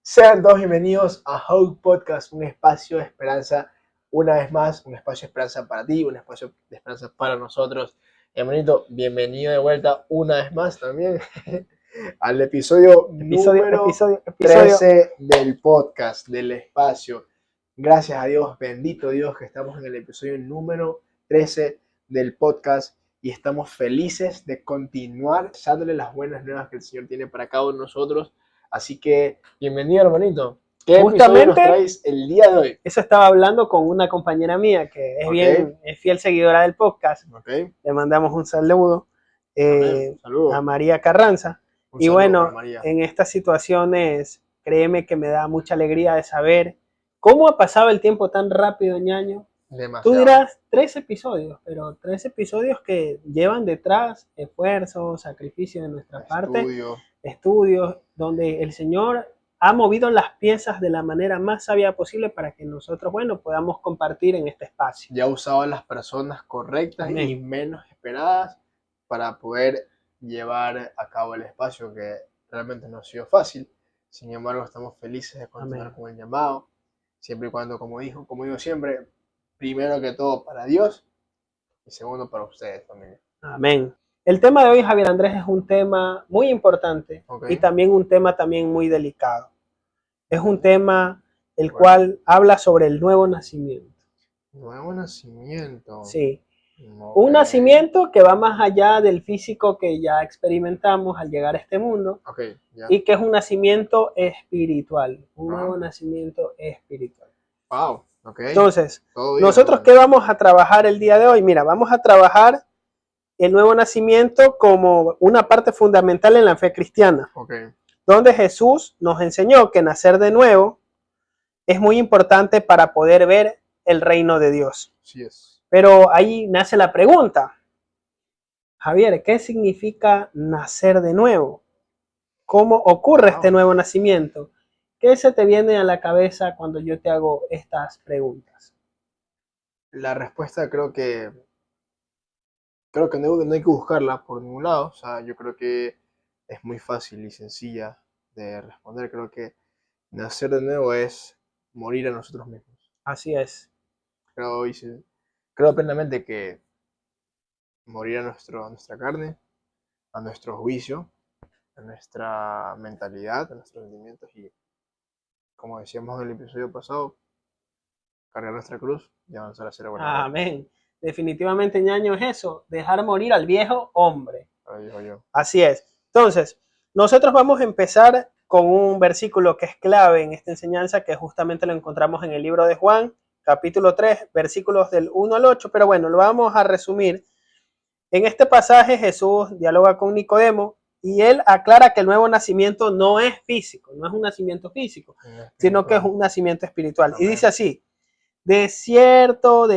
Sean todos bienvenidos a Hope Podcast, un espacio de esperanza, una vez más, un espacio de esperanza para ti, un espacio de esperanza para nosotros. Hermanito, bienvenido de vuelta una vez más también al episodio número 13 del podcast, del espacio. Gracias a Dios, bendito Dios, que estamos en el episodio número 13 del podcast y estamos felices de continuar dándole las buenas nuevas que el Señor tiene para cada uno de nosotros. Así que, bienvenido, hermanito. ¿Qué episodio nos traes el día de hoy? Eso estaba hablando con una compañera mía que es fiel seguidora del podcast. Le mandamos un saludo a María Carranza. Y bueno, en estas situaciones, créeme que me da mucha alegría de saber cómo ha pasado el tiempo tan rápido, ñaño. Demasiado. Tú dirás 3 episodios, pero 3 episodios que llevan detrás esfuerzo, sacrificio de nuestra parte, estudios, donde el Señor ha movido las piezas de la manera más sabia posible para que nosotros, podamos compartir en este espacio. Ya usado a las personas correctas Amén. Y menos esperadas para poder llevar a cabo el espacio, que realmente no ha sido fácil. Sin embargo, estamos felices de continuar Amén. Con el llamado, siempre y cuando, como digo siempre, primero que todo para Dios y segundo para ustedes también. Amén. El tema de hoy, Javier Andrés, es un tema muy importante y también un tema también muy delicado. Es un tema el cual habla sobre el nuevo nacimiento. Nuevo nacimiento. Sí. Un nacimiento que va más allá del físico que ya experimentamos al llegar a este mundo. Y que es un nacimiento espiritual. Un nuevo nacimiento espiritual. Wow. Entonces, nosotros ¿qué vamos a trabajar el día de hoy? Mira, vamos a trabajar el nuevo nacimiento como una parte fundamental en la fe cristiana. Donde Jesús nos enseñó que nacer de nuevo es muy importante para poder ver el reino de Dios. Así es. Pero ahí nace la pregunta, Javier, ¿qué significa nacer de nuevo? ¿Cómo ocurre este nuevo nacimiento? ¿Qué se te viene a la cabeza cuando yo te hago estas preguntas? La respuesta creo que no hay que buscarla por ningún lado. O sea, yo creo que es muy fácil y sencilla de responder. Creo que nacer de nuevo es morir a nosotros mismos. Así es. Creo plenamente que morir a nuestra carne, a nuestro juicio, a nuestra mentalidad, a nuestros sentimientos y, como decíamos en el episodio pasado, cargar nuestra cruz y avanzar hacia la buena. Amén. Definitivamente, ñaño, es eso, dejar morir al viejo hombre. Así es. Entonces, nosotros vamos a empezar con un versículo que es clave en esta enseñanza, que justamente lo encontramos en el libro de Juan, capítulo 3, versículos del 1 al 8, pero bueno, lo vamos a resumir. En este pasaje Jesús dialoga con Nicodemo y él aclara que el nuevo nacimiento no es físico, no es un nacimiento físico, sino que es un nacimiento espiritual. Y dice así: de cierto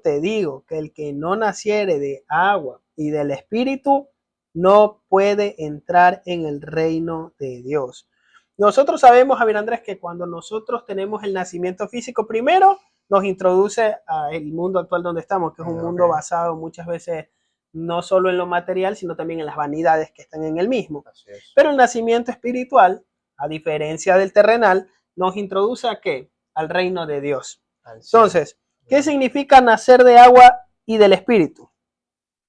te digo, que el que no naciere de agua y del Espíritu no puede entrar en el reino de Dios. Nosotros sabemos, Javier Andrés, que cuando nosotros tenemos el nacimiento físico, primero nos introduce al mundo actual donde estamos, que es un mundo basado muchas veces no solo en lo material, sino también en las vanidades que están en el mismo. Pero el nacimiento espiritual, a diferencia del terrenal, nos introduce ¿a qué? Al reino de Dios. Entonces, ¿qué significa nacer de agua y del Espíritu?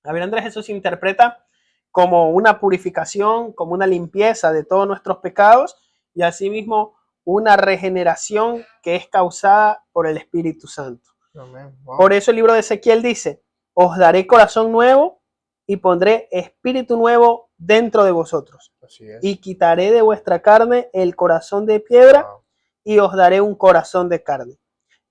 Javier Andrés, eso se interpreta como una purificación, como una limpieza de todos nuestros pecados y asimismo una regeneración que es causada por el Espíritu Santo. Wow. Por eso el libro de Ezequiel dice: os daré corazón nuevo y pondré espíritu nuevo dentro de vosotros. Y quitaré de vuestra carne el corazón de piedra y os daré un corazón de carne.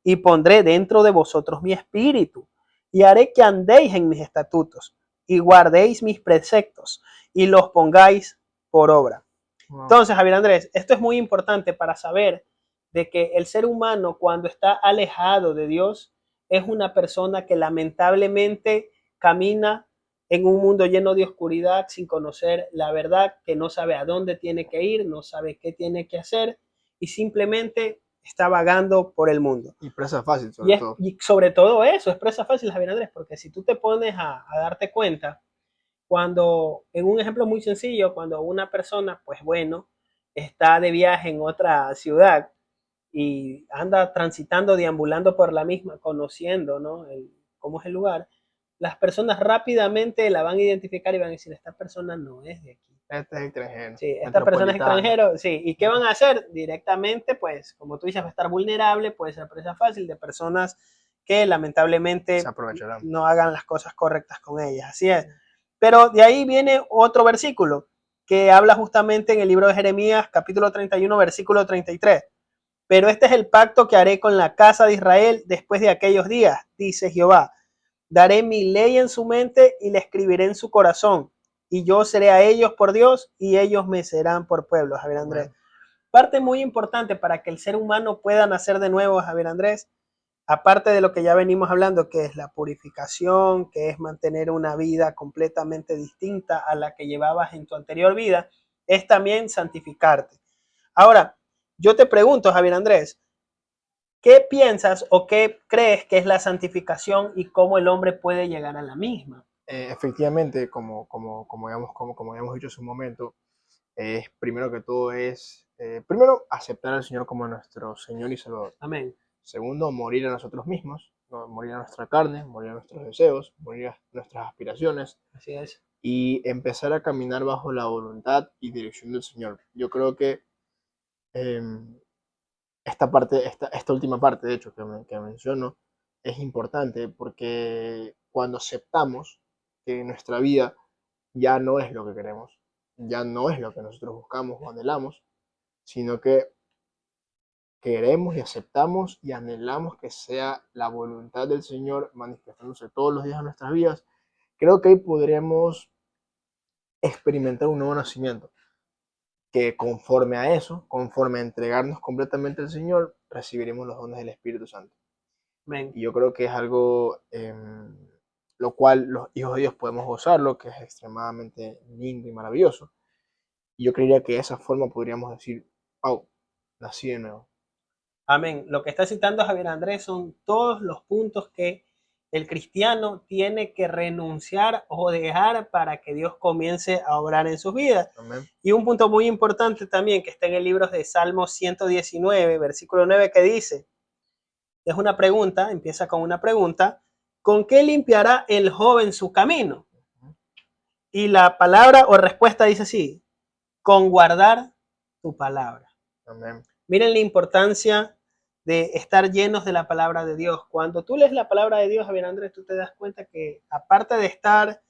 Y pondré dentro de vosotros mi espíritu, y haré que andéis en mis estatutos, y guardéis mis preceptos, y los pongáis por obra. Wow. Entonces, Javier Andrés, esto es muy importante para saber de que el ser humano, cuando está alejado de Dios, es una persona que lamentablemente camina en un mundo lleno de oscuridad, sin conocer la verdad, que no sabe a dónde tiene que ir, no sabe qué tiene que hacer, y simplemente está vagando por el mundo. Y presa fácil, sobre todo. Y sobre todo eso, es presa fácil, Javier Andrés, porque si tú te pones a darte cuenta, cuando, en un ejemplo muy sencillo, cuando una persona, pues bueno, está de viaje en otra ciudad y anda transitando, deambulando por la misma, conociendo, ¿no? Cómo es el lugar, las personas rápidamente la van a identificar y van a decir, esta persona no es de aquí. Este es extranjero. Sí, esta persona es extranjero, sí. ¿Y qué van a hacer? Directamente, pues, como tú dices, va a estar vulnerable, puede ser presa fácil de personas que lamentablemente no hagan las cosas correctas con ellas. Así es. Pero de ahí viene otro versículo que habla justamente en el libro de Jeremías, capítulo 31, versículo 33. Pero este es el pacto que haré con la casa de Israel después de aquellos días, dice Jehová. Daré mi ley en su mente y la escribiré en su corazón. Y yo seré a ellos por Dios y ellos me serán por pueblo, Javier Andrés. Parte muy importante para que el ser humano pueda nacer de nuevo, Javier Andrés, aparte de lo que ya venimos hablando, que es la purificación, que es mantener una vida completamente distinta a la que llevabas en tu anterior vida, es también santificarte. Ahora, yo te pregunto, Javier Andrés, ¿qué piensas o qué crees que es la santificación y cómo el hombre puede llegar a la misma? Efectivamente, como habíamos dicho hace un momento, primero que todo es, primero, aceptar al Señor como nuestro Señor y Salvador. Amén. Segundo, morir a nosotros mismos, ¿no? Morir a nuestra carne, morir a nuestros deseos, morir a nuestras aspiraciones. Así es. Y empezar a caminar bajo la voluntad y dirección del Señor. Yo creo que esta última parte, de hecho, que menciono, es importante porque cuando aceptamos que nuestra vida ya no es lo que queremos, ya no es lo que nosotros buscamos o anhelamos, sino que queremos y aceptamos y anhelamos que sea la voluntad del Señor manifestándose todos los días en nuestras vidas, creo que ahí podremos experimentar un nuevo nacimiento, que conforme a eso, conforme a entregarnos completamente al Señor, recibiremos los dones del Espíritu Santo. Amén. Y yo creo que es algo lo cual los hijos de Dios podemos gozarlo, que es extremadamente lindo y maravilloso. Y yo creería que de esa forma podríamos decir, wow, nací de nuevo. Amén. Lo que está citando Javier Andrés son todos los puntos que el cristiano tiene que renunciar o dejar para que Dios comience a obrar en sus vidas. Amén. Y un punto muy importante también que está en el libro de Salmos 119, versículo 9, que dice, es una pregunta, empieza con una pregunta, ¿con qué limpiará el joven su camino? Y la palabra o respuesta dice así, con guardar tu palabra. Amén. Miren la importancia de estar llenos de la palabra de Dios. Cuando tú lees la palabra de Dios, Javier Andrés, tú te das cuenta que aparte de estar,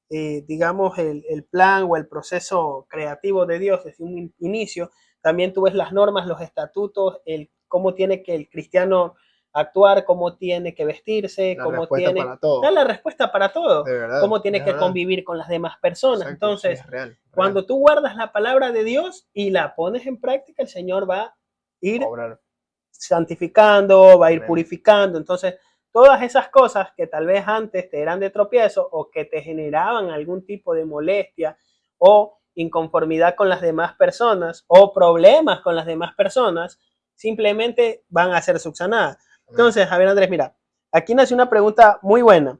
digamos, el plan o el proceso creativo de Dios desde un inicio, también tú ves las normas, los estatutos, cómo tiene que el cristiano actuar, cómo tiene que vestirse, cómo tiene... Para todo. Da la respuesta para todo. De verdad, cómo tiene que convivir con las demás personas. Exacto, entonces, sí, es real. cuando tú guardas la palabra de Dios y la pones en práctica, el Señor va a ir santificando, va a ir purificando. Entonces, todas esas cosas que tal vez antes te eran de tropiezo o que te generaban algún tipo de molestia o inconformidad con las demás personas o problemas con las demás personas, simplemente van a ser subsanadas. Entonces, Javier Andrés, mira, aquí nace una pregunta muy buena.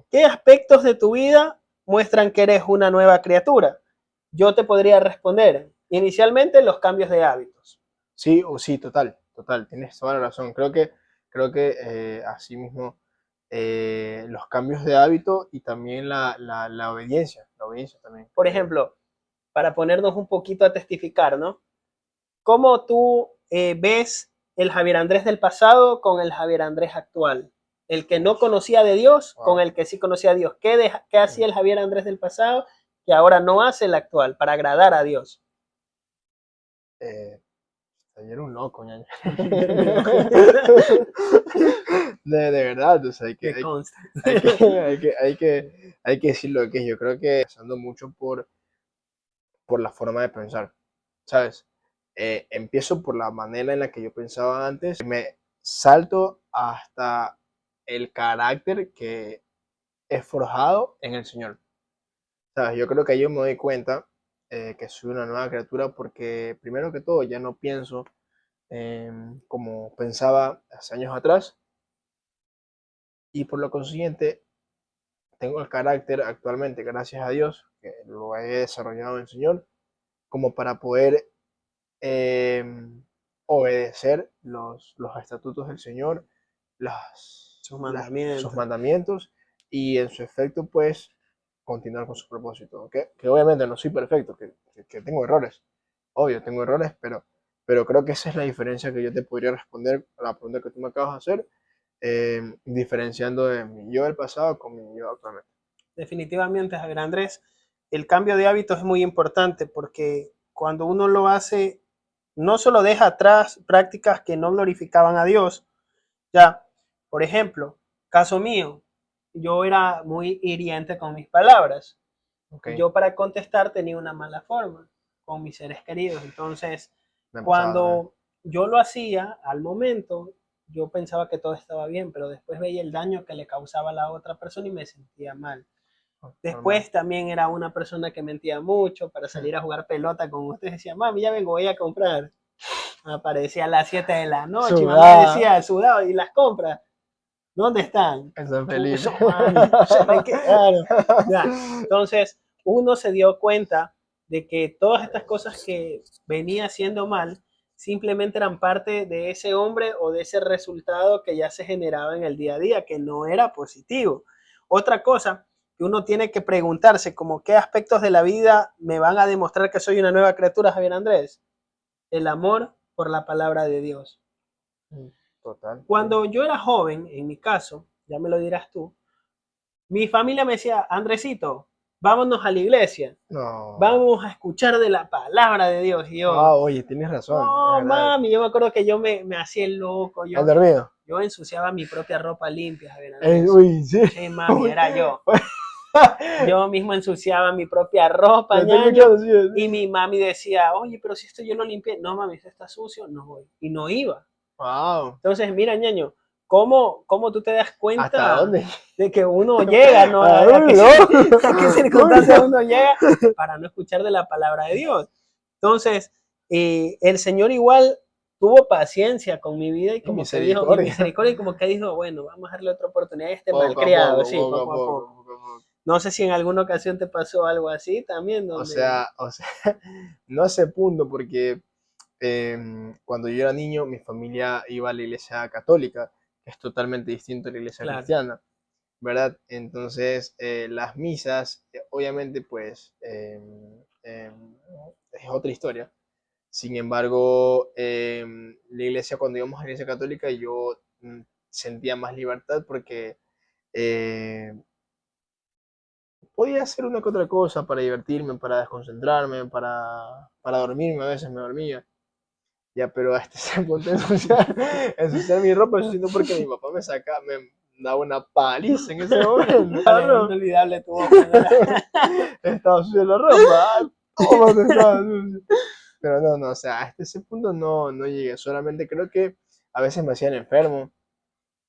¿Qué aspectos de tu vida muestran que eres una nueva criatura? Yo te podría responder, inicialmente los cambios de hábitos. Sí, sí, total, tienes toda la razón. Creo que así mismo los cambios de hábito y también la obediencia también. Por ejemplo, para ponernos un poquito a testificar, ¿no? ¿Cómo tú ves el Javier Andrés del pasado con el Javier Andrés actual? El que no conocía de Dios con el que sí conocía a Dios. ¿Qué hacía el Javier Andrés del pasado que ahora no hace el actual para agradar a Dios? Ayer un loco, ñaño. de verdad, o sea, hay que decir lo que es. Yo creo que pasando mucho por la forma de pensar, ¿sabes? Empiezo por la manera en la que yo pensaba antes, me salto hasta el carácter que he forjado en el Señor. ¿Sabes? Yo creo que yo me doy cuenta que soy una nueva criatura porque primero que todo ya no pienso como pensaba hace años atrás y por lo consiguiente tengo el carácter actualmente, gracias a Dios, que lo he desarrollado en el Señor, como para poder obedecer los estatutos del Señor, sus mandamientos, y en su efecto, pues, continuar con su propósito. Que obviamente no soy perfecto, que tengo errores, obvio, tengo errores, pero creo que esa es la diferencia que yo te podría responder a la pregunta que tú me acabas de hacer, diferenciando de mi yo del pasado con mi yo actualmente. Definitivamente, Javier Andrés, el cambio de hábitos es muy importante porque cuando uno lo hace, no solo deja atrás prácticas que no glorificaban a Dios. Ya, por ejemplo, caso mío, yo era muy hiriente con mis palabras. Okay. Yo para contestar tenía una mala forma con mis seres queridos. Entonces, cuando yo lo hacía al momento, yo pensaba que todo estaba bien, pero después veía el daño que le causaba a la otra persona y me sentía mal. Después también era una persona que mentía mucho para salir a jugar pelota con ustedes. Decía, mami, ya vengo, voy a comprar. Aparecía a las 7 de la noche, y mamá decía, sudado, ¿y las compras? ¿Dónde están? San Felipe. Mami, se me quedaron. Ya. Entonces, uno se dio cuenta de que todas estas cosas que venía haciendo mal simplemente eran parte de ese hombre o de ese resultado que ya se generaba en el día a día, que no era positivo. Otra cosa que uno tiene que preguntarse, como qué aspectos de la vida me van a demostrar que soy una nueva criatura, Javier Andrés. El amor por la palabra de Dios. Total. Cuando yo era joven, en mi caso, ya me lo dirás tú, mi familia me decía, Andresito, vámonos a la iglesia. No. Vamos a escuchar de la palabra de Dios. Y yo, oye, tienes razón. No, mami, yo me acuerdo que yo me hacía el loco. ¿Has dormido? Yo ensuciaba mi propia ropa limpia. Uy, sí. Sí, mami, era yo. Yo mismo ensuciaba mi propia ropa, ñaño, y mi mami decía, oye, pero si esto yo lo limpié. No, mami, esto está sucio, no voy. Y no iba. Wow. Entonces, mira, ñaño, ¿cómo tú te das cuenta ¿hasta dónde? De que uno llega, ¿no? ¿A qué circunstancias uno llega para no escuchar de la palabra de Dios? Entonces, el Señor igual tuvo paciencia con mi vida y como que dijo, y misericordia, y como que dijo, bueno, vamos a darle otra oportunidad a este malcriado, sí, poco a poco. No sé si en alguna ocasión te pasó algo así también. Donde... O sea, no a ese punto, porque cuando yo era niño, mi familia iba a la iglesia católica, que es totalmente distinto a la iglesia cristiana, ¿verdad? Entonces, las misas, obviamente, pues, es otra historia. Sin embargo, la iglesia, cuando íbamos a la iglesia católica, yo sentía más libertad porque podía hacer una que otra cosa para divertirme, para desconcentrarme, para dormirme, a veces me dormía. Ya, pero a este punto de ensuciar mi ropa, eso siento porque mi papá me daba una paliza en ese momento. Inolvidable tu voz. Estaba sucia la ropa, todo estaba sucio. Pero no, o sea, hasta ese punto no llegué. Solamente creo que a veces me hacía el enfermo,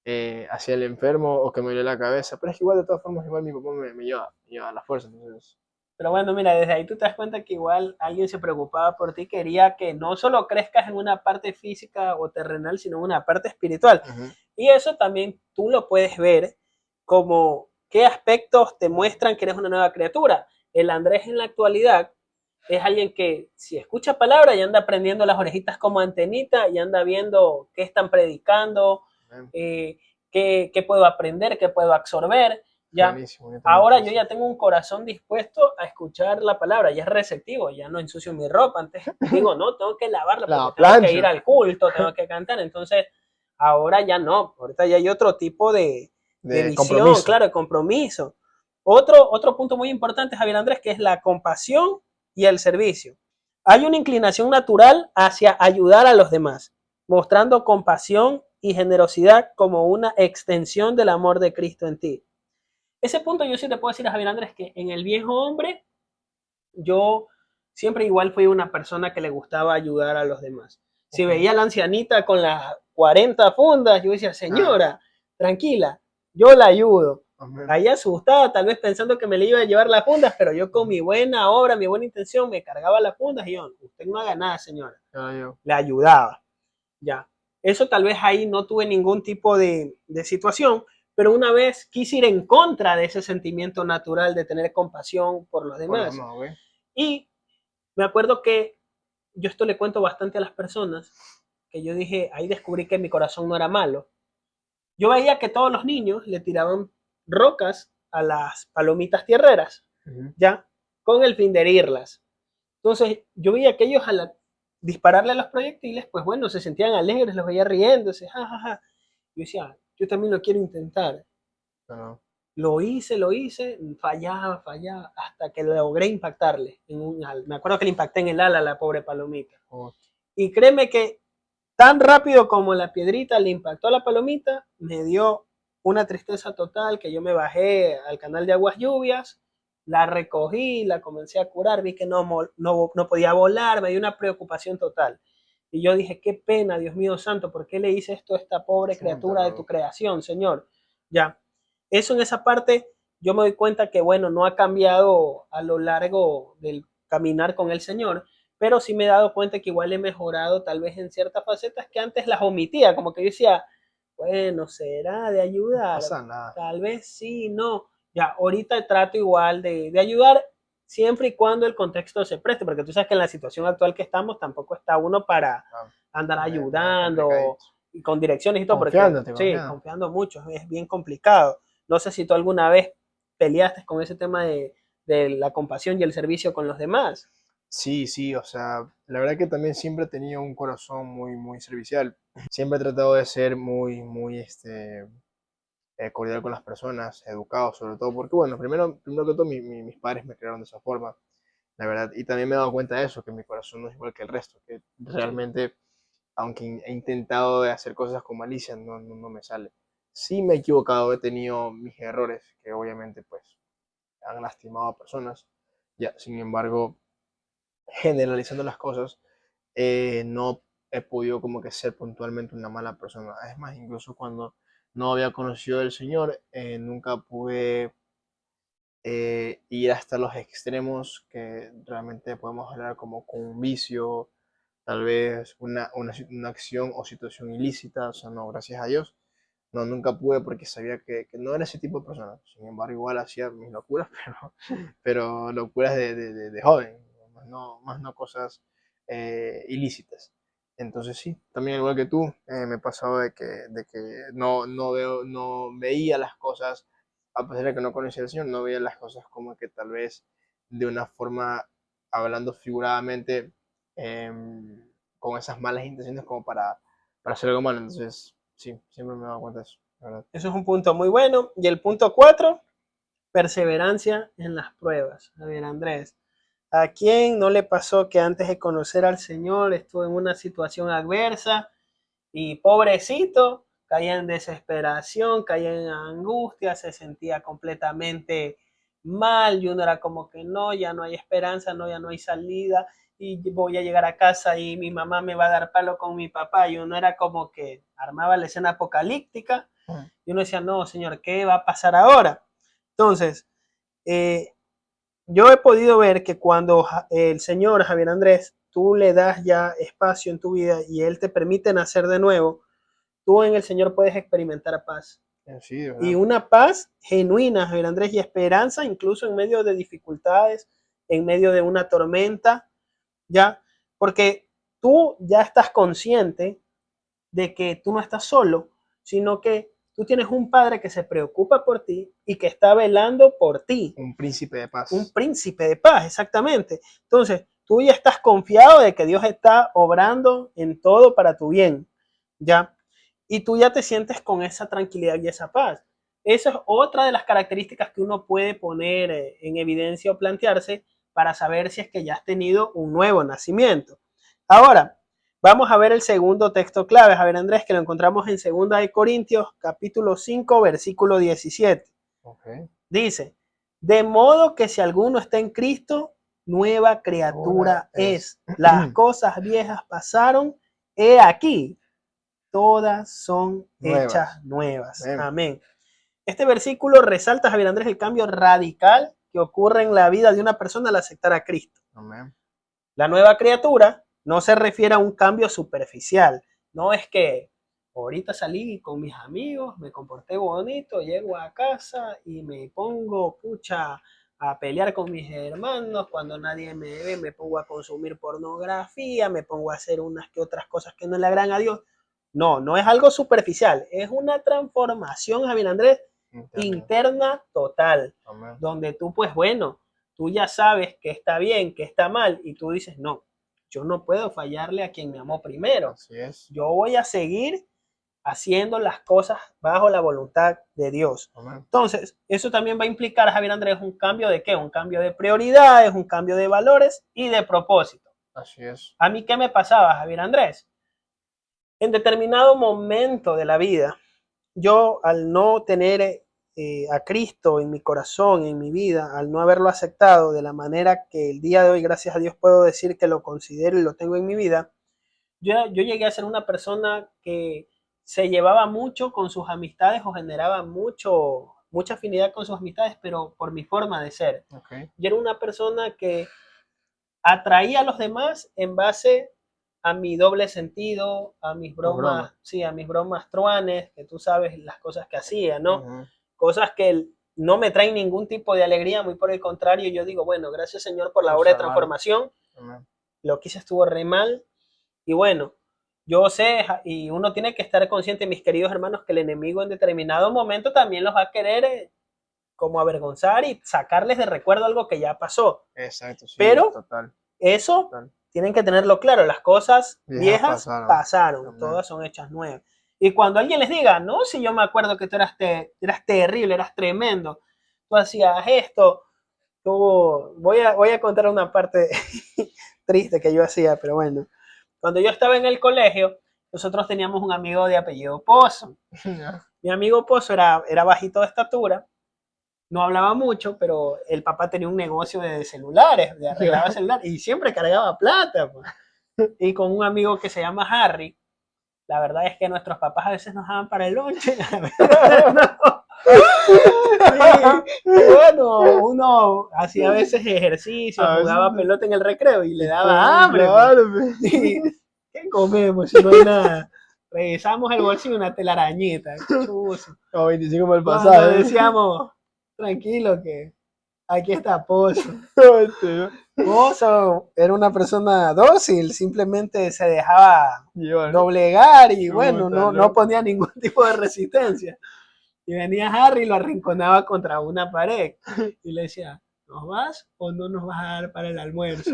o que me dolía la cabeza. Pero es que igual, de todas formas, igual mi papá me lleva a la fuerza. Entonces... Pero bueno, mira, desde ahí tú te das cuenta que igual alguien se preocupaba por ti, quería que no solo crezcas en una parte física o terrenal, sino en una parte espiritual. Y eso también tú lo puedes ver como qué aspectos te muestran que eres una nueva criatura. El Andrés en la actualidad es alguien que si escucha palabras y anda prendiendo las orejitas como antenita y anda viendo qué están predicando, qué puedo aprender, qué puedo absorber. Ya, ahora yo ya tengo un corazón dispuesto a escuchar la palabra, ya es receptivo, ya no ensucio mi ropa. Antes digo, no, tengo que lavarla porque tengo que ir al culto, tengo que cantar. Entonces, ahora ya no, ahorita ya hay otro tipo de visión, compromiso. Claro, de compromiso. Otro punto muy importante, Javier Andrés, que es la compasión y el servicio. Hay una inclinación natural hacia ayudar a los demás, mostrando compasión y generosidad como una extensión del amor de Cristo en ti. Ese punto yo sí te puedo decir a Javier Andrés que en el viejo hombre yo siempre igual fui una persona que le gustaba ayudar a los demás. Si veía a la ancianita con las 40 fundas, yo decía, señora, tranquila, yo la ayudo. Ahí asustada, tal vez pensando que me le iba a llevar las fundas, pero yo con mi buena obra, mi buena intención, me cargaba las fundas y yo, usted no haga nada, señora. Le ayudaba. Ya. Eso tal vez ahí no tuve ningún tipo de situación, pero una vez quise ir en contra de ese sentimiento natural de tener compasión por los demás. Y me acuerdo que yo esto le cuento bastante a las personas, que yo dije, ahí descubrí que mi corazón no era malo. Yo veía que todos los niños le tiraban rocas a las palomitas tierreras, ¿ya? Con el fin de herirlas. Entonces, yo veía que ellos al dispararle a los proyectiles, pues bueno, se sentían alegres, los veía riéndose, jajaja. Yo decía, yo también lo quiero intentar. No. Lo hice, fallaba, hasta que logré impactarle en un ala. Me acuerdo que le impacté en el ala a la pobre palomita. Oh. Y créeme que tan rápido como la piedrita le impactó a la palomita, me dio una tristeza total que yo me bajé al canal de aguas lluvias, la recogí, la comencé a curar, vi que no podía volar, me dio una preocupación total. Y yo dije, qué pena, Dios mío santo, ¿por qué le hice esto a esta pobre criatura de tu creación, Señor? Ya, eso en esa parte yo me doy cuenta que, bueno, no ha cambiado a lo largo del caminar con el Señor, pero sí me he dado cuenta que igual he mejorado tal vez en ciertas facetas que antes las omitía, como que yo decía, bueno, será de ayudar, no pasa nada. Tal vez sí, no. Ya, ahorita trato igual de ayudar siempre y cuando el contexto se preste, porque tú sabes que en la situación actual que estamos tampoco está uno para andar ayudando y con direcciones y todo, porque sí, confiando mucho, es bien complicado. No sé si tú alguna vez peleaste con ese tema de la compasión y el servicio con los demás. Sí, o sea, la verdad que también siempre he tenido un corazón muy servicial. Siempre he tratado de ser muy cordial con las personas, educado sobre todo, porque bueno, primero que todo mis padres me crearon de esa forma, la verdad, y también me he dado cuenta de eso, que mi corazón no es igual que el resto, que realmente, aunque he intentado de hacer cosas con malicia, no me sale. Sí me he equivocado, he tenido mis errores, que obviamente pues han lastimado a personas, ya, sin embargo, generalizando las cosas, no he podido como que ser puntualmente una mala persona. Es más, incluso cuando no había conocido al Señor, nunca pude ir hasta los extremos que realmente podemos hablar como con un vicio, tal vez una acción o situación ilícita, o sea, no, gracias a Dios. No, nunca pude porque sabía que no era ese tipo de persona. Sin embargo, igual hacía mis locuras, pero locuras de joven, más no cosas ilícitas. Entonces sí, también igual que tú, me pasaba de que no veía las cosas, a pesar de que no conocía al Señor, no veía las cosas como que tal vez de una forma, hablando figuradamente, em, con esas malas intenciones como para hacer algo malo. Entonces, sí, siempre me he dado cuenta de eso, la verdad. Eso es un punto muy bueno. Y el punto 4, perseverancia en las pruebas. A ver, Andrés, ¿a quién no le pasó que antes de conocer al Señor estuvo en una situación adversa y pobrecito, caía en desesperación, caía en angustia, se sentía completamente mal y uno era como que no, ya no hay esperanza, no, ya no hay salida y voy a llegar a casa y mi mamá me va a dar palo con mi papá y uno era como que armaba la escena apocalíptica y uno decía, no, Señor, ¿qué va a pasar ahora? Entonces, yo he podido ver que cuando el Señor Javier Andrés, tú le das ya espacio en tu vida y Él te permite nacer de nuevo, tú en el Señor puedes experimentar paz. Sí, y una paz genuina, Javier Andrés, y esperanza incluso en medio de dificultades, en medio de una tormenta, ¿ya? Porque tú ya estás consciente de que tú no estás solo, sino que tú tienes un padre que se preocupa por ti y que está velando por ti. Un príncipe de paz. Un príncipe de paz, exactamente. Entonces, tú ya estás confiado de que Dios está obrando en todo para tu bien, ¿ya? Y tú ya te sientes con esa tranquilidad y esa paz. Esa es otra de las características que uno puede poner en evidencia o plantearse para saber si es que ya has tenido un nuevo nacimiento. Ahora, vamos a ver el segundo texto clave, Javier Andrés, que lo encontramos en 2 de Corintios, capítulo 5, versículo 17. Okay. Dice, de modo que si alguno está en Cristo, nueva criatura es. Las cosas viejas pasaron, he aquí, todas son hechas nuevas. Amén. Este versículo resalta, Javier Andrés, el cambio radical que ocurre en la vida de una persona al aceptar a Cristo. Amén. La nueva criatura no se refiere a un cambio superficial. No es que ahorita salí con mis amigos, me comporté bonito, llego a casa y me pongo, pucha, a pelear con mis hermanos, cuando nadie me ve me pongo a consumir pornografía, me pongo a hacer unas que otras cosas que no le agradan a Dios. No, no es algo superficial, es una transformación, Javier Andrés, interna total, Amén. donde tú, pues bueno, tú ya sabes que está bien, que está mal, y tú dices, no, yo no puedo fallarle a quien me amó primero. Así es. Yo voy a seguir haciendo las cosas bajo la voluntad de Dios. Amén. Entonces, eso también va a implicar, Javier Andrés, un cambio de qué? Un cambio de prioridades, un cambio de valores y de propósito. Así es. ¿A mí qué me pasaba, Javier Andrés? En determinado momento de la vida, yo al no tener a Cristo en mi corazón, en mi vida, al no haberlo aceptado de la manera que el día de hoy, gracias a Dios, puedo decir que lo considero y lo tengo en mi vida, yo llegué a ser una persona que se llevaba mucho con sus amistades o generaba mucha afinidad con sus amistades, pero por mi forma de ser. Okay. Yo era una persona que atraía a los demás en base a mi doble sentido, a mis bromas, sí, a mis bromas truanes, que tú sabes las cosas que hacía, ¿no? Cosas que no me traen ningún tipo de alegría, muy por el contrario, yo digo, bueno, gracias Señor por la obra de transformación, lo que hice estuvo re mal, y bueno, yo sé, y uno tiene que estar consciente, mis queridos hermanos, que el enemigo en determinado momento también los va a querer como avergonzar y sacarles de recuerdo algo que ya pasó. Exacto, sí, pero total. Eso tienen que tenerlo claro, las cosas viejas pasaron, Amén. Todas son hechas nuevas. Y cuando alguien les diga, no, si yo me acuerdo que tú eras terrible, eras tremendo, tú hacías esto, voy a contar una parte triste que yo hacía, pero bueno, cuando yo estaba en el colegio, nosotros teníamos un amigo de apellido Pozo. Mi amigo Pozo era bajito de estatura, no hablaba mucho, pero el papá tenía un negocio de celulares, de arreglaba celulares, y siempre cargaba plata. Pues. Y con un amigo que se llama Harry, la verdad es que nuestros papás a veces nos daban para el lonche. Y bueno, uno hacía a veces ejercicio, jugaba pelota en el recreo y le daba hambre. Pues. Y, ¿qué comemos si no hay nada? Revisamos el bolsillo una telarañita. Chuzo. Como 25 mal pasado. Decíamos, tranquilo que aquí está Pozo. Pozo era una persona dócil, simplemente se dejaba doblegar y bueno, no ponía ningún tipo de resistencia. Y venía Harry y lo arrinconaba contra una pared y le decía, ¿nos vas o no nos vas a dar para el almuerzo?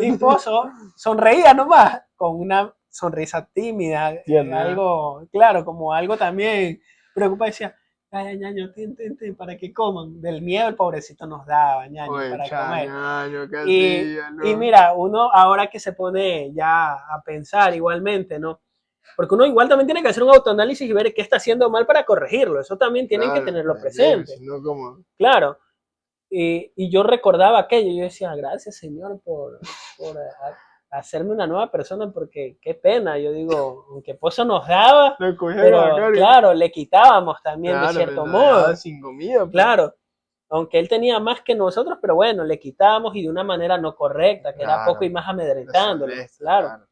Y Pozo sonreía nomás con una sonrisa tímida, algo, claro, como algo también preocupado, decía, ay, ñaño, ten, para que coman. Del miedo el pobrecito nos daba, ñaño, para comer. Ñaño, y mira, uno ahora que se pone ya a pensar igualmente, ¿no? Porque uno igual también tiene que hacer un autoanálisis y ver qué está haciendo mal para corregirlo. Eso también tienen que tenerlo presente. Claro. Y yo recordaba aquello. Yo decía, gracias, Señor, por hacerme una nueva persona, porque qué pena. Yo digo, aunque Pozo nos daba, pero claro, le quitábamos también de cierto modo. Sin comida, pues. Claro. Aunque él tenía más que nosotros, pero bueno, le quitábamos y de una manera no correcta, que era poco y más amedrentándolo. Claro.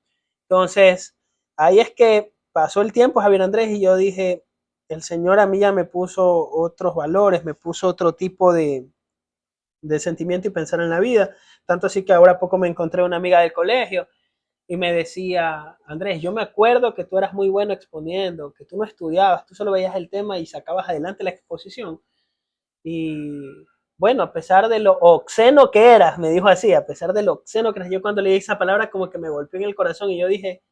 Entonces, ahí es que pasó el tiempo, Javier Andrés, y yo dije, el Señor a mí ya me puso otros valores, me puso otro tipo de sentimiento y pensar en la vida. Tanto así que ahora poco me encontré una amiga del colegio y me decía, Andrés, yo me acuerdo que tú eras muy bueno exponiendo, que tú no estudiabas, tú solo veías el tema y sacabas adelante la exposición. Y bueno, a pesar de lo obsceno que eras, me dijo así, a pesar de lo obsceno que eras, yo cuando leí esa palabra como que me golpeó en el corazón y yo dije,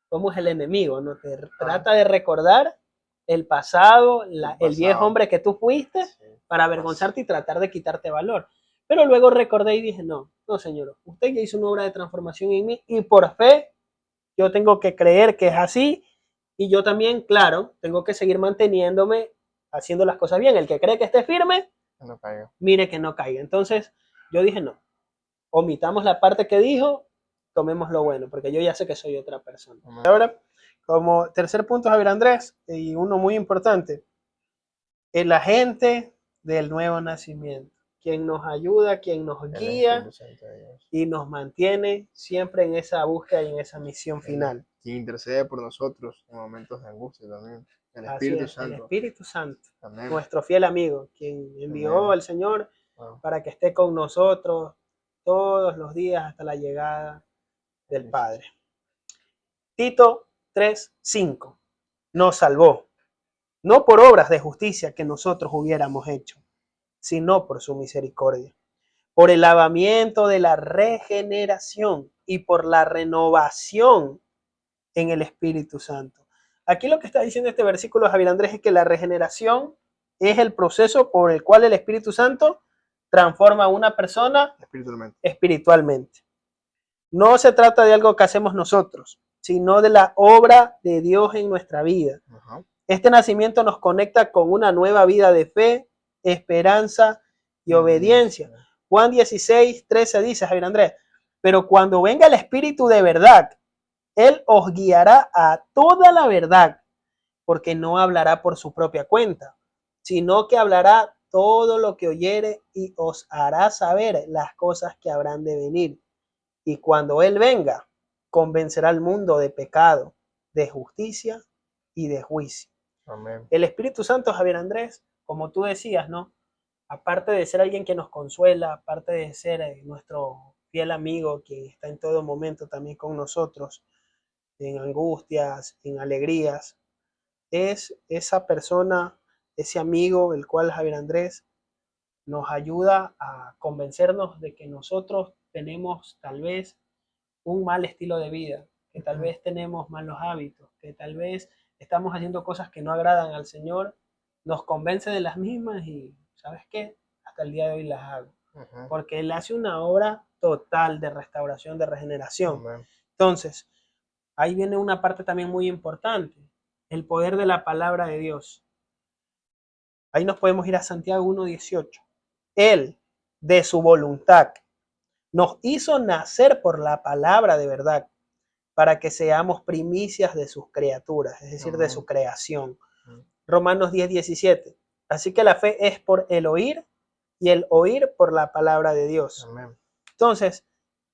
¿cómo es el enemigo? ¿No? Te trata de recordar el pasado, el viejo hombre que tú fuiste, para avergonzarte y tratar de quitarte valor. Pero luego recordé y dije, no, Señor, usted ya hizo una obra de transformación en mí y por fe yo tengo que creer que es así y yo también, claro, tengo que seguir manteniéndome haciendo las cosas bien. El que cree que esté firme, no caiga. Mire que no caiga. Entonces yo dije, no, omitamos la parte que dijo, tomemos lo bueno, porque yo ya sé que soy otra persona. Ahora, como tercer punto, Javier Andrés, y uno muy importante, el agente del nuevo nacimiento, quien nos ayuda, quien nos guía y nos mantiene siempre en esa búsqueda y en esa misión final. Quien intercede por nosotros en momentos de angustia también. El Espíritu Santo. El Espíritu Santo, nuestro fiel amigo, quien envió al Señor para que esté con nosotros todos los días hasta la llegada del Padre. Tito 3:5 nos salvó, no por obras de justicia que nosotros hubiéramos hecho, sino por su misericordia, por el lavamiento de la regeneración y por la renovación en el Espíritu Santo. Aquí lo que está diciendo este versículo, Javier Andrés, es que la regeneración es el proceso por el cual el Espíritu Santo transforma a una persona espiritualmente. No se trata de algo que hacemos nosotros, sino de la obra de Dios en nuestra vida. Este nacimiento nos conecta con una nueva vida de fe, esperanza y obediencia. Juan 16:13 dice, Javier Andrés, pero cuando venga el Espíritu de verdad, Él os guiará a toda la verdad, porque no hablará por su propia cuenta, sino que hablará todo lo que oyere y os hará saber las cosas que habrán de venir. Y cuando Él venga, convencerá al mundo de pecado, de justicia y de juicio. Amén. El Espíritu Santo, Javier Andrés, como tú decías, ¿no? Aparte de ser alguien que nos consuela, aparte de ser nuestro fiel amigo que está en todo momento también con nosotros, en angustias, en alegrías, es esa persona, ese amigo, el cual Javier Andrés nos ayuda a convencernos de que nosotros tenemos tal vez un mal estilo de vida, que tal vez tenemos malos hábitos, que tal vez estamos haciendo cosas que no agradan al Señor, nos convence de las mismas y, ¿sabes qué? Hasta el día de hoy las hago. Porque Él hace una obra total de restauración, de regeneración. Entonces, ahí viene una parte también muy importante, el poder de la palabra de Dios. Ahí nos podemos ir a Santiago 1:18. Él, de su voluntad, nos hizo nacer por la palabra de verdad, para que seamos primicias de sus criaturas, es decir, de su creación. Romanos 10:17. Así que la fe es por el oír y el oír por la palabra de Dios. Amén. Entonces,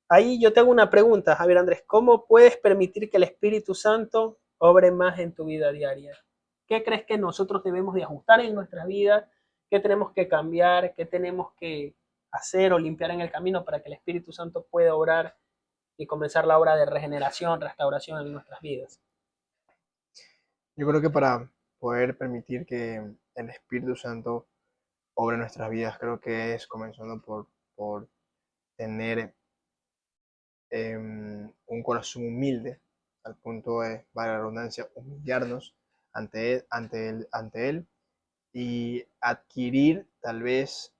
ahí yo tengo una pregunta, Javier Andrés. ¿Cómo puedes permitir que el Espíritu Santo obre más en tu vida diaria? ¿Qué crees que nosotros debemos de ajustar en nuestra vida? ¿Qué tenemos que cambiar? ¿Qué tenemos que hacer o limpiar en el camino para que el Espíritu Santo pueda obrar y comenzar la obra de regeneración, restauración en nuestras vidas? Yo creo que para poder permitir que el Espíritu Santo obre en nuestras vidas, creo que es comenzando por tener un corazón humilde, al punto de, para la redundancia, humillarnos ante él y adquirir tal vez,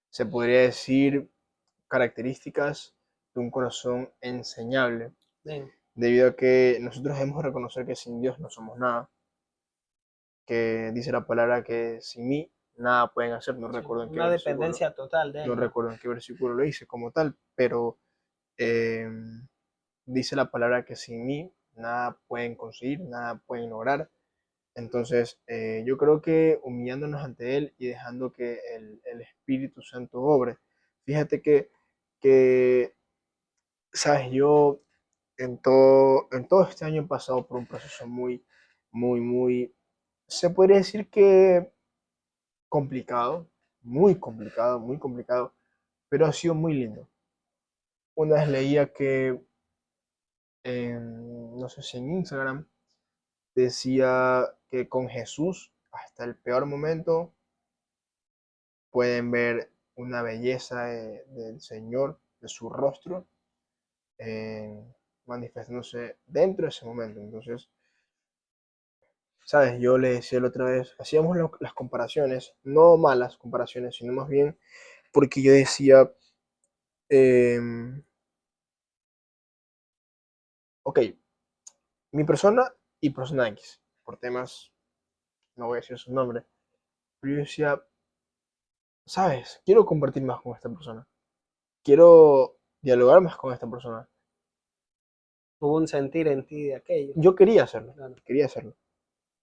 se podría decir, características de un corazón enseñable, Bien. debido a que nosotros debemos reconocer que sin Dios no somos nada, que dice la palabra que sin mí nada pueden hacer, no recuerdo en qué Una versículo, dependencia total de no Él, ¿no? recuerdo en qué versículo lo dice como tal, pero dice la palabra que sin mí nada pueden conseguir, nada pueden lograr. Entonces, yo creo que humillándonos ante Él y dejando que el Espíritu Santo obre. Fíjate que, sabes, yo en todo este año he pasado por un proceso muy, se podría decir que complicado, pero ha sido muy lindo. Una vez leía que, no sé si en Instagram, decía que con Jesús, hasta el peor momento, pueden ver una belleza del Señor, de su rostro, manifestándose dentro de ese momento. Entonces, sabes, yo le decía la otra vez, hacíamos las comparaciones, no malas comparaciones, sino más bien porque yo decía, ok, mi persona y persona X, por temas, no voy a decir su nombre, pero yo decía, sabes, quiero compartir más con esta persona, quiero dialogar más con esta persona. Hubo un sentir en ti de aquello. Yo quería hacerlo, Claro. quería hacerlo.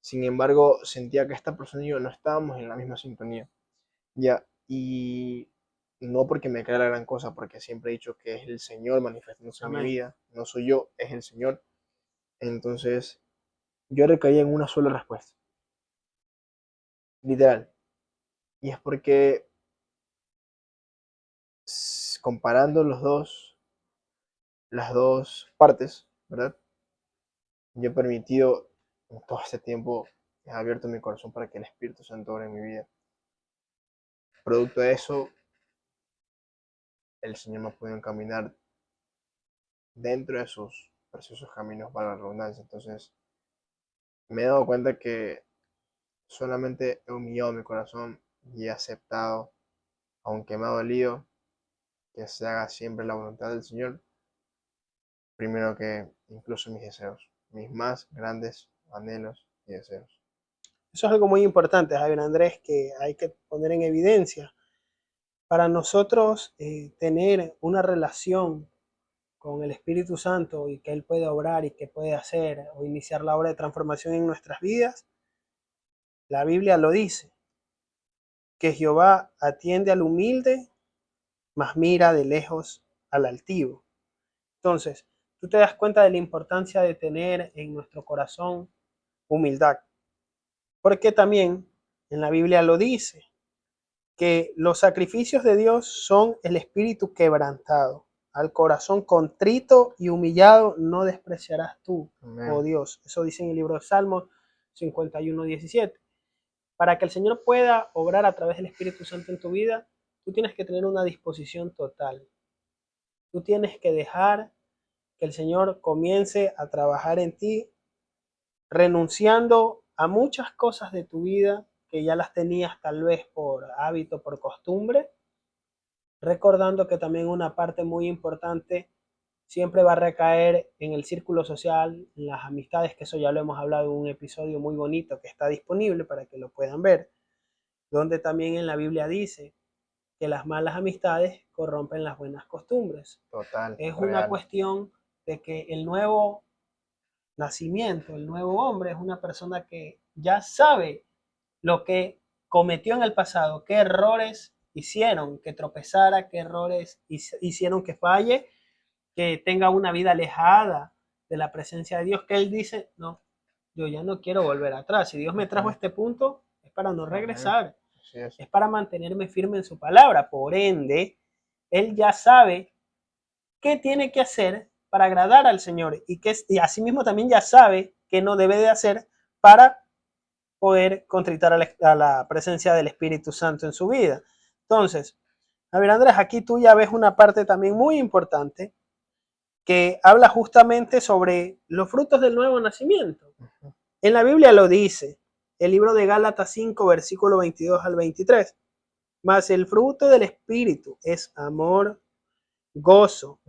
Sin embargo, sentía que esta persona y yo no estábamos en la misma sintonía. Ya, y no porque me crea la gran cosa, porque siempre he dicho que es el Señor manifestándose en mi Amén. vida, no soy yo, es el Señor. Entonces, yo recaía en una sola respuesta. Literal. Y es porque comparando las dos partes, ¿verdad? Yo he permitido en todo este tiempo, he abierto mi corazón para que el Espíritu Santo obre en mi vida. Producto de eso, el Señor me ha podido encaminar dentro de sus preciosos caminos para la redundancia. Entonces, me he dado cuenta que solamente he humillado mi corazón y he aceptado, aunque me ha dolido, que se haga siempre la voluntad del Señor, primero que incluso mis deseos, mis más grandes anhelos y deseos. Eso es algo muy importante, Javier Andrés, que hay que poner en evidencia. Para nosotros tener una relación con el Espíritu Santo y que Él puede obrar y que puede hacer o iniciar la obra de transformación en nuestras vidas, la Biblia lo dice, que Jehová atiende al humilde, mas mira de lejos al altivo. Entonces, tú te das cuenta de la importancia de tener en nuestro corazón humildad, porque también en la Biblia lo dice, que los sacrificios de Dios son el espíritu quebrantado. Al corazón contrito y humillado no despreciarás tú, Amén. oh Dios. Eso dice en el libro de Salmos 51:17. Para que el Señor pueda obrar a través del Espíritu Santo en tu vida, tú tienes que tener una disposición total. Tú tienes que dejar que el Señor comience a trabajar en ti, renunciando a muchas cosas de tu vida que ya las tenías tal vez por hábito, por costumbre, recordando que también una parte muy importante siempre va a recaer en el círculo social, en las amistades, que eso ya lo hemos hablado en un episodio muy bonito que está disponible para que lo puedan ver, donde también en la Biblia dice que las malas amistades corrompen las buenas costumbres. Total, Es una real. cuestión de que el nuevo nacimiento, el nuevo hombre es una persona que ya sabe lo que cometió en el pasado, qué errores hicieron que tropezara, qué errores hicieron que falle, que tenga una vida alejada de la presencia de Dios, que él dice, no, yo ya no quiero volver atrás. Si Dios me trajo a este punto, es para no regresar, es para mantenerme firme en su palabra. Por ende, él ya sabe qué tiene que hacer para agradar al Señor y asimismo también ya sabe qué no debe de hacer para poder contritar a la presencia del Espíritu Santo en su vida. Entonces, a ver, Andrés, aquí tú ya ves una parte también muy importante que habla justamente sobre los frutos del nuevo nacimiento. En la Biblia lo dice, el libro de Gálatas 5, versículo 22 al 23. Mas el fruto del Espíritu es amor, gozo,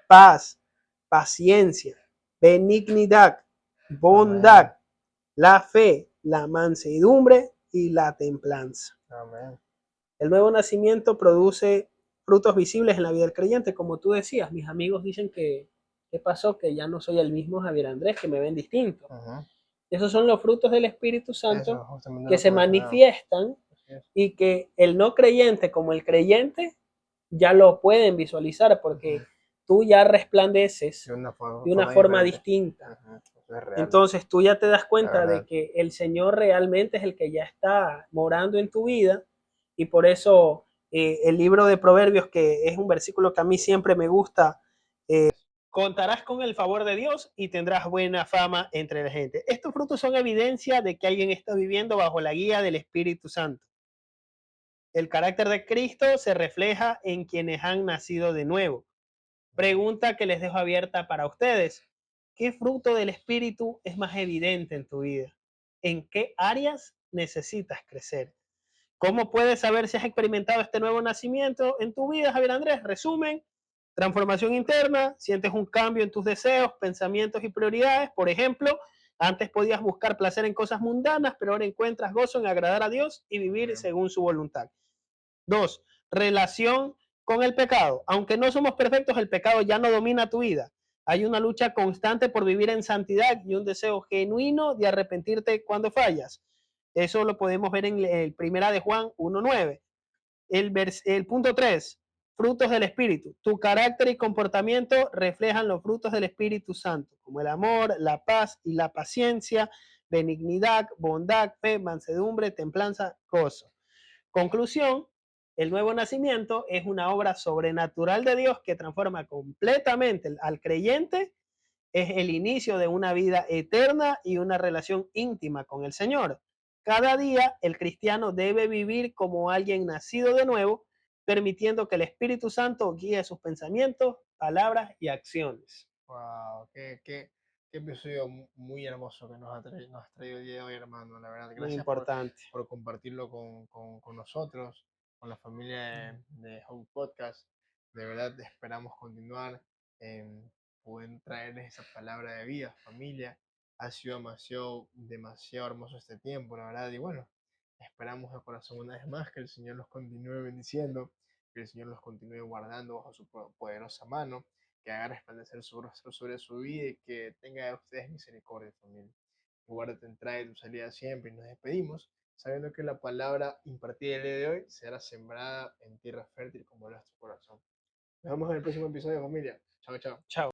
paz, paciencia, benignidad, bondad, la fe, la mansedumbre y la templanza. Amén. El nuevo nacimiento produce frutos visibles en la vida del creyente, como tú decías. Mis amigos dicen que, ¿qué pasó? Que ya no soy el mismo Javier Andrés, que me ven distinto. Esos son los frutos del Espíritu Santo que se manifiestan y que el no creyente como el creyente ya lo pueden visualizar porque tú ya resplandeces de una forma distinta. Entonces tú ya te das cuenta de que el Señor realmente es el que ya está morando en tu vida y por eso el libro de Proverbios, que es un versículo que a mí siempre me gusta, contarás con el favor de Dios y tendrás buena fama entre la gente. Estos frutos son evidencia de que alguien está viviendo bajo la guía del Espíritu Santo. El carácter de Cristo se refleja en quienes han nacido de nuevo. Pregunta que les dejo abierta para ustedes. ¿Qué fruto del Espíritu es más evidente en tu vida? ¿En qué áreas necesitas crecer? ¿Cómo puedes saber si has experimentado este nuevo nacimiento en tu vida, Javier Andrés? Resumen, transformación interna, sientes un cambio en tus deseos, pensamientos y prioridades. Por ejemplo, antes podías buscar placer en cosas mundanas, pero ahora encuentras gozo en agradar a Dios y vivir según su voluntad. 2. Relación con el pecado. Aunque no somos perfectos, el pecado ya no domina tu vida. Hay una lucha constante por vivir en santidad y un deseo genuino de arrepentirte cuando fallas. Eso lo podemos ver en el Primera de Juan 1:9. El punto 3, frutos del Espíritu. Tu carácter y comportamiento reflejan los frutos del Espíritu Santo, como el amor, la paz y la paciencia, benignidad, bondad, fe, mansedumbre, templanza, gozo. Conclusión, el nuevo nacimiento es una obra sobrenatural de Dios que transforma completamente al creyente. Es el inicio de una vida eterna y una relación íntima con el Señor. Cada día el cristiano debe vivir como alguien nacido de nuevo, permitiendo que el Espíritu Santo guíe sus pensamientos, palabras y acciones. Wow, qué episodio muy hermoso que nos has traído el día de hoy, hermano. La verdad, Muy gracias importante. por compartirlo con nosotros, con la familia de Hope Podcast. De verdad, esperamos continuar en poder traerles esa palabra de vida, familia. Ha sido demasiado hermoso este tiempo, la verdad. Y bueno, esperamos de corazón una vez más que el Señor los continúe bendiciendo, que el Señor los continúe guardando bajo su poderosa mano, que haga resplandecer su rostro sobre su vida y que tenga de ustedes misericordia, familia. Guárdate, entrada y tu salida siempre. Y nos despedimos sabiendo que la palabra impartida el día de hoy será sembrada en tierra fértil como nuestro corazón. Nos vemos en el próximo episodio, familia. Chao, chao. Chao.